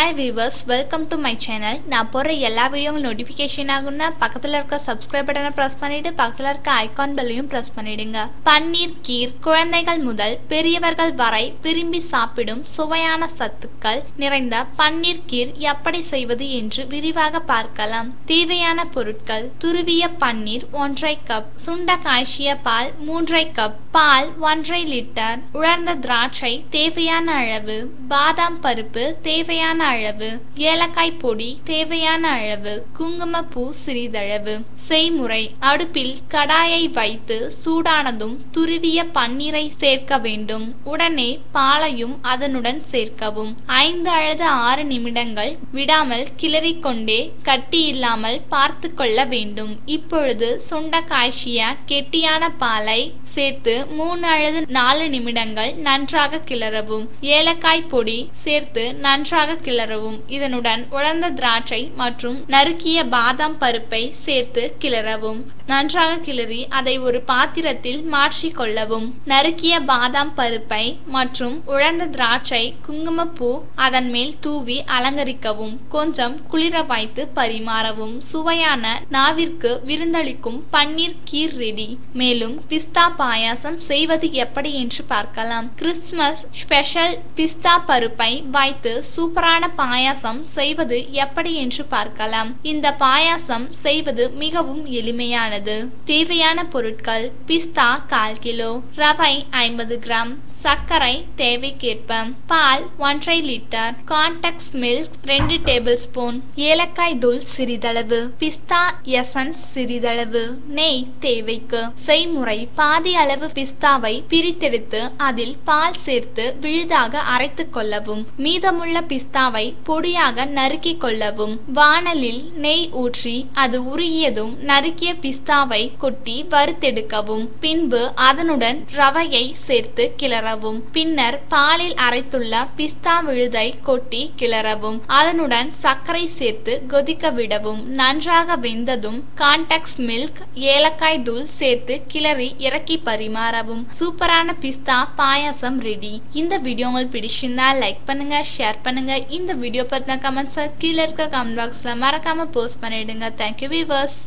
Hi viewers, welcome to my channel. நான் போற எல்லா வீடியோவும் நோட்டிஃபிகேஷன் ஆகும்னா பக்கத்துல இருக்க subscribe பட்டனை பிரஸ் பண்ணிட்டு பக்கத்துல இருக்க ஐகான் பெல்லையும் பிரஸ் பண்ணிடுங்க. பன்னீர் கீர் குழந்தைகள் முதல் பெரியவர்கள் வரை விரும்பி சாப்பிடும் சுவையான சத்துக்கள் நிறைந்த பன்னீர் கீர் எப்படி செய்வது என்று விரிவாக பார்க்கலாம். தேவையான பொருட்கள்: துருவிய பன்னீர் 1/2 கப், சுண்ட காய்ச்சிய பால் 3/2 கப், பால் 1/2 லிட்டர், உலர்ந்த திராட்சை தேவையான அளவு, பாதாம் பருப்பு தேவையான அளவு, ஏலக்காய் பொடி தேவையான அளவு, குங்குமப்பூ சிறிதளவு. செய்முறை: அடுப்பில் கடாயை வைத்து சூடானதும் துருவிய பன்னீரை சேர்க்க வேண்டும். உடனே பாலையும் அதனுடன் சேர்க்கவும். 5 அல்லது 6 நிமிடங்கள் விடாமல் கிளறிக்கொண்டே கட்டி இல்லாமல் பார்த்து கொள்ள வேண்டும். இப்பொழுது சுண்ட காய்ச்சிய கெட்டியான பாலை சேர்த்து 3 அல்லது 4 நிமிடங்கள் நன்றாக கிளறவும். ஏலக்காய் பொடி சேர்த்து நன்றாக கிளறவும். இதனுடன் உலர்ந்த திராட்சை மற்றும் நறுக்கிய பாதாம் பருப்பை சேர்த்து கிளறவும். நன்றாக கிளறி அதை ஒரு பாத்திரத்தில் மாற்றிக் கொள்ளவும். நறுக்கிய பாதாம் பருப்பை மற்றும் உலர்ந்த திராட்சை, குங்குமப்பூ அதன் மேல் தூவி அலங்கரிக்கவும். கொஞ்சம் குளிர வைத்து பரிமாறவும். சுவையான நாவிற்கு விருந்தளிக்கும் பன்னீர் கீர் ரெடி. மேலும் பிஸ்தா பாயாசம் செய்வது எப்படி என்று பார்க்கலாம். கிறிஸ்துமஸ் ஸ்பெஷல் பிஸ்தா பருப்பை வைத்து சூப்பரான பாயாசம் செய்வது எப்படி என்று பார்க்கலாம். இந்த பாயாசம் செய்வது மிகவும் எளிமையானது. தேவையான பொருட்கள்: பிஸ்தா 1/4 கிலோ, ரவை 50 கிராம், சர்க்கரை தேவைக்கேற்ப, பால் 1/2 litre, context milk 2 table spoon, ஏலக்காய் தூள் சிறிதளவு, பிஸ்தா எசன்ஸ் சிறிதளவு, நெய் தேவைக்கு. செய்முறை: பாதி அளவு பிஸ்தாவை பிரித்தெடுத்து அதில் பால் சேர்த்து விழுதாக அரைத்து கொள்ளவும். மீதமுள்ள பிஸ்தாவை பொடியாக நறுக்கி கொள்ளவும். வாணலில் நெய் ஊற்றி அது உருகியதும் நறுக்கிய பிஸ்தாவை கொட்டி வறுத்தெடுக்கவும். பின்பு அதனுடன் ரவையை சேர்த்து கிளறவும். பின்னர் பாலில் அரைத்துள்ள பிஸ்தா விழுதை கொட்டி கிளறவும். அதனுடன் சர்க்கரை சேர்த்து கொதிக்க விடவும். நன்றாக வெந்ததும் கான்டெக்ஸ் மில்க், ஏலக்காய் தூள் சேர்த்து கிளறி இறக்கி பரிமாறவும். சூப்பரான பிஸ்தா பாயாசம் ரெடி. இந்த வீடியோ உங்களுக்கு பிடிச்சிருந்தா லைக் பண்ணுங்க, ஷேர் பண்ணுங்க. இந்த வீடியோ பத்தின கமெண்ட்ஸை கீழே இருக்க கமெண்ட் பாக்ஸ்ல மறக்காம போஸ்ட் பண்ணிடுங்க. Thank you viewers.